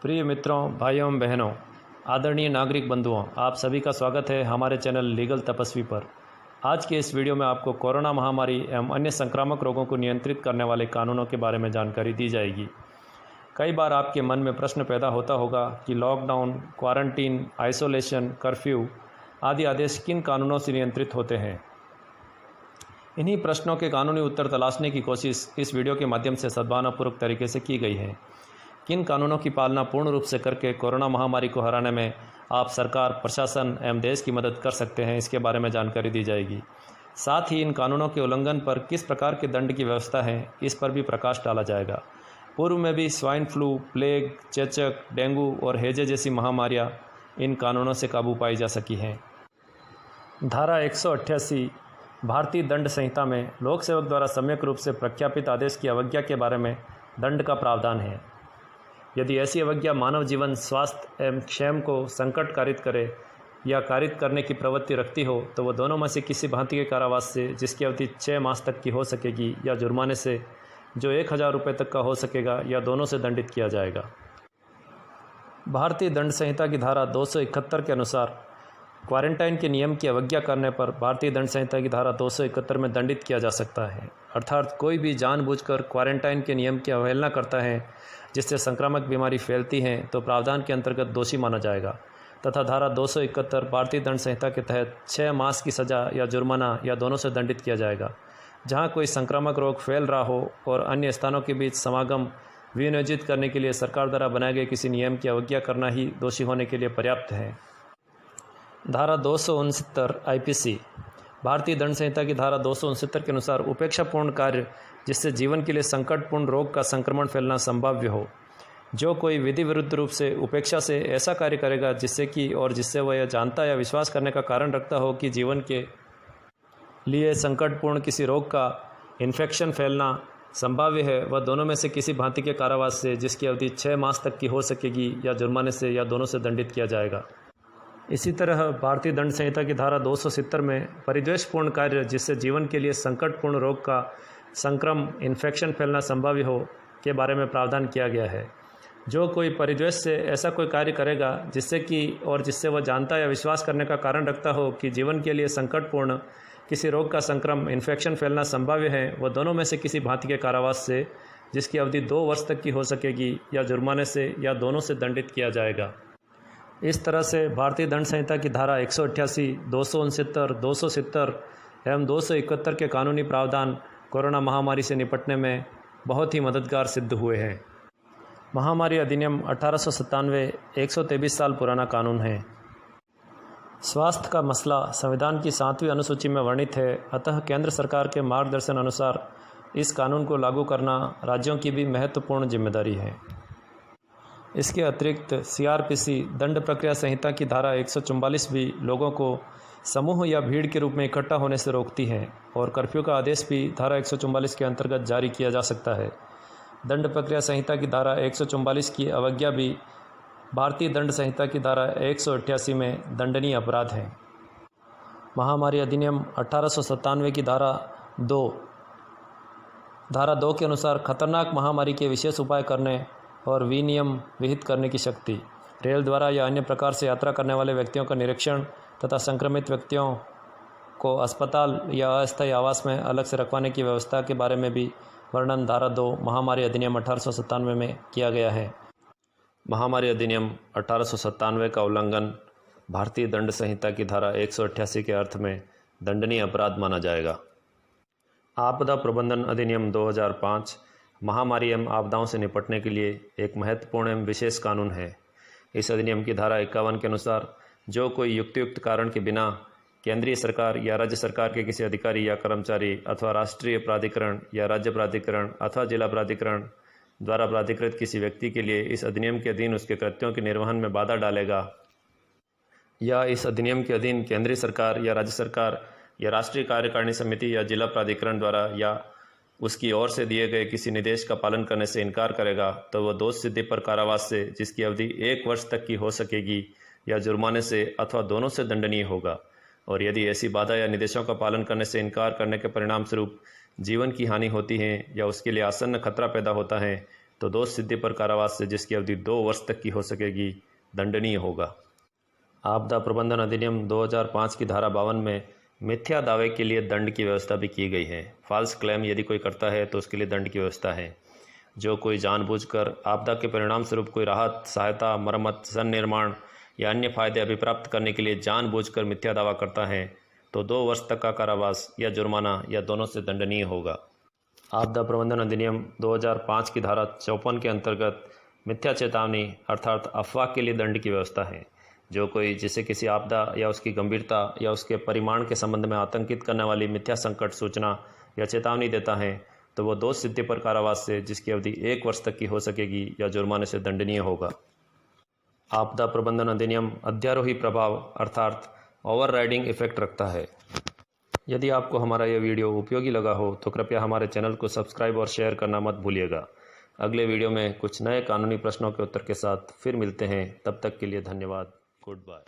प्रिय मित्रों, भाइयों एवं बहनों, आदरणीय नागरिक बंधुओं, आप सभी का स्वागत है हमारे चैनल लीगल तपस्वी पर। आज के इस वीडियो में आपको कोरोना महामारी एवं अन्य संक्रामक रोगों को नियंत्रित करने वाले कानूनों के बारे में जानकारी दी जाएगी। कई बार आपके मन में प्रश्न पैदा होता होगा कि लॉकडाउन, क्वारंटीन, आइसोलेशन, कर्फ्यू आदि आदेश किन कानूनों से नियंत्रित होते हैं। इन्हीं प्रश्नों के कानूनी उत्तर तलाशने की कोशिश इस वीडियो के माध्यम से सद्भावनापूर्वक तरीके से की गई है। किन कानूनों की पालना पूर्ण रूप से करके कोरोना महामारी को हराने में आप सरकार, प्रशासन एवं देश की मदद कर सकते हैं, इसके बारे में जानकारी दी जाएगी। साथ ही इन कानूनों के उल्लंघन पर किस प्रकार के दंड की व्यवस्था है, इस पर भी प्रकाश डाला जाएगा। पूर्व में भी स्वाइन फ्लू, प्लेग, चेचक, डेंगू और हैजे जैसी महामारियां इन कानूनों से काबू पाई जा सकी हैं। धारा 188 भारतीय दंड संहिता में लोक सेवक द्वारा सम्यक रूप से प्रख्यापित आदेश की अवज्ञा के बारे में दंड का प्रावधान है। यदि ऐसी अवज्ञा मानव जीवन, स्वास्थ्य एवं क्षेम को संकट कारित करे या कारित करने की प्रवृत्ति रखती हो, तो वह दोनों में से किसी भांति के कारावास से, जिसकी अवधि 6 मास तक की हो सकेगी, या जुर्माने से जो 1000 रुपये तक का हो सकेगा, या दोनों से दंडित किया जाएगा। भारतीय दंड संहिता की धारा 271 के अनुसार क्वारंटाइन के नियम की अवज्ञा करने पर भारतीय दंड संहिता की धारा 271 में दंडित किया जा सकता है। अर्थात कोई भी जानबूझकर क्वारंटाइन के नियम की अवहेलना करता है जिससे संक्रामक बीमारी फैलती है, तो प्रावधान के अंतर्गत दोषी माना जाएगा तथा धारा 271 भारतीय दंड संहिता के तहत 6 मास की सज़ा या जुर्माना या दोनों से दंडित किया जाएगा। जहां कोई संक्रामक रोग फैल रहा हो और अन्य स्थानों के बीच समागम विनियोजित करने के लिए सरकार द्वारा बनाए गए किसी नियम की अवज्ञा करना ही दोषी होने के लिए पर्याप्त है। धारा 269 आईपीसी भारतीय दंड संहिता की धारा 269 के अनुसार उपेक्षापूर्ण कार्य जिससे जीवन के लिए संकटपूर्ण रोग का संक्रमण फैलना संभाव्य हो। जो कोई विधि विरुद्ध रूप से उपेक्षा से ऐसा कार्य करेगा जिससे वह यह जानता या विश्वास करने का कारण रखता हो कि जीवन के लिए संकटपूर्ण किसी रोग का इन्फेक्शन फैलना संभाव्य है, वह दोनों में से किसी भांति के कारावास से, जिसकी अवधि 6 मास तक की हो सकेगी, या जुर्माने से, या दोनों से दंडित किया जाएगा। इसी तरह भारतीय दंड संहिता की धारा 270 में परिद्वेषपूर्ण कार्य जिससे जीवन के लिए संकटपूर्ण रोग का संक्रमण इन्फेक्शन फैलना संभाव्य हो के बारे में प्रावधान किया गया है। जो कोई परिद्वेष से ऐसा कोई कार्य करेगा जिससे वह जानता या विश्वास करने का कारण रखता हो कि जीवन के लिए संकटपूर्ण किसी रोग का संक्रमण इन्फेक्शन फैलना संभाव्य है, वह दोनों में से किसी भांति के कारावास से, जिसकी अवधि 2 वर्ष तक की हो सकेगी, या जुर्माने से, या दोनों से दंडित किया जाएगा। इस तरह से भारतीय दंड संहिता की धारा 188, 269, 270 एवं 271 के कानूनी प्रावधान कोरोना महामारी से निपटने में बहुत ही मददगार सिद्ध हुए हैं। महामारी अधिनियम 1897 123 साल पुराना कानून है। स्वास्थ्य का मसला संविधान की 7वीं अनुसूची में वर्णित है, अतः केंद्र सरकार के मार्गदर्शन अनुसार इस कानून को लागू करना राज्यों की भी महत्वपूर्ण जिम्मेदारी है। इसके अतिरिक्त सीआरपीसी दंड प्रक्रिया संहिता की धारा 144 भी लोगों को समूह या भीड़ के रूप में इकट्ठा होने से रोकती है, और कर्फ्यू का आदेश भी धारा 144 के अंतर्गत जारी किया जा सकता है। दंड प्रक्रिया संहिता की धारा 144 की अवज्ञा भी भारतीय दंड संहिता की धारा 188 में दंडनीय अपराध है। महामारी अधिनियम 1897 की धारा 2 के अनुसार खतरनाक महामारी के विशेष उपाय करने और विनियम विहित करने की शक्ति, रेल द्वारा या अन्य प्रकार से यात्रा करने वाले व्यक्तियों का निरीक्षण तथा संक्रमित व्यक्तियों को अस्पताल या अस्थायी आवास में अलग से रखवाने की व्यवस्था के बारे में भी वर्णन धारा 2 महामारी अधिनियम 1897 में किया गया है। महामारी अधिनियम 1897 का उल्लंघन भारतीय दंड संहिता की धारा 188 के अर्थ में दंडनीय अपराध माना जाएगा। आपदा प्रबंधन अधिनियम 2005 महामारी एवं आपदाओं से निपटने के लिए एक महत्वपूर्ण एवं विशेष कानून है। इस अधिनियम की धारा 51 के अनुसार जो कोई युक्तियुक्त कारण के बिना केंद्रीय सरकार या राज्य सरकार के किसी अधिकारी या कर्मचारी अथवा राष्ट्रीय प्राधिकरण या राज्य प्राधिकरण अथवा जिला प्राधिकरण द्वारा प्राधिकृत किसी व्यक्ति के लिए इस अधिनियम के अधीन उसके कृत्यों के निर्वहन में बाधा डालेगा, या इस अधिनियम के अधीन केंद्रीय सरकार या राज्य सरकार या राष्ट्रीय कार्यकारिणी समिति या जिला प्राधिकरण द्वारा या उसकी ओर से दिए गए किसी निर्देश का पालन करने से इनकार करेगा, तो वह दोष सिद्धि पर कारावास से, जिसकी अवधि 1 वर्ष तक की हो सकेगी, या जुर्माने से अथवा दोनों से दंडनीय होगा। और यदि ऐसी बाधा या निर्देशों का पालन करने से इनकार करने के परिणाम स्वरूप जीवन की हानि होती है या उसके लिए आसन्न खतरा पैदा होता है, तो दोष सिद्धि पर कारावास से जिसकी अवधि 2 वर्ष तक की हो सकेगी दंडनीय होगा। आपदा प्रबंधन अधिनियम 2005 की धारा 52 में मिथ्या दावे के लिए दंड की व्यवस्था भी की गई है। फॉल्स क्लेम यदि कोई करता है तो उसके लिए दंड की व्यवस्था है। जो कोई जानबूझकर आपदा के परिणाम स्वरूप कोई राहत, सहायता, मरम्मत, सन्निर्माण या अन्य फायदे अभिप्राप्त करने के लिए जानबूझकर मिथ्या दावा करता है तो 2 वर्ष तक का कारावास या जुर्माना या दोनों से दंडनीय होगा। आपदा प्रबंधन अधिनियम 2005 की धारा 54 के अंतर्गत मिथ्या चेतावनी अर्थात अफवाह के लिए दंड की व्यवस्था है। जो कोई जिसे किसी आपदा या उसकी गंभीरता या उसके परिमाण के संबंध में आतंकित करने वाली मिथ्या संकट सूचना या चेतावनी देता है तो वह दोष सिद्धि पर कारावास से जिसकी अवधि 1 वर्ष तक की हो सकेगी या जुर्माने से दंडनीय होगा। आपदा प्रबंधन अधिनियम अध्यारोही प्रभाव अर्थात ओवरराइडिंग इफेक्ट रखता है। यदि आपको हमारा यह वीडियो उपयोगी लगा हो तो कृपया हमारे चैनल को सब्सक्राइब और शेयर करना मत भूलिएगा। अगले वीडियो में कुछ नए कानूनी प्रश्नों के उत्तर के साथ फिर मिलते हैं। तब तक के लिए धन्यवाद। Good bye.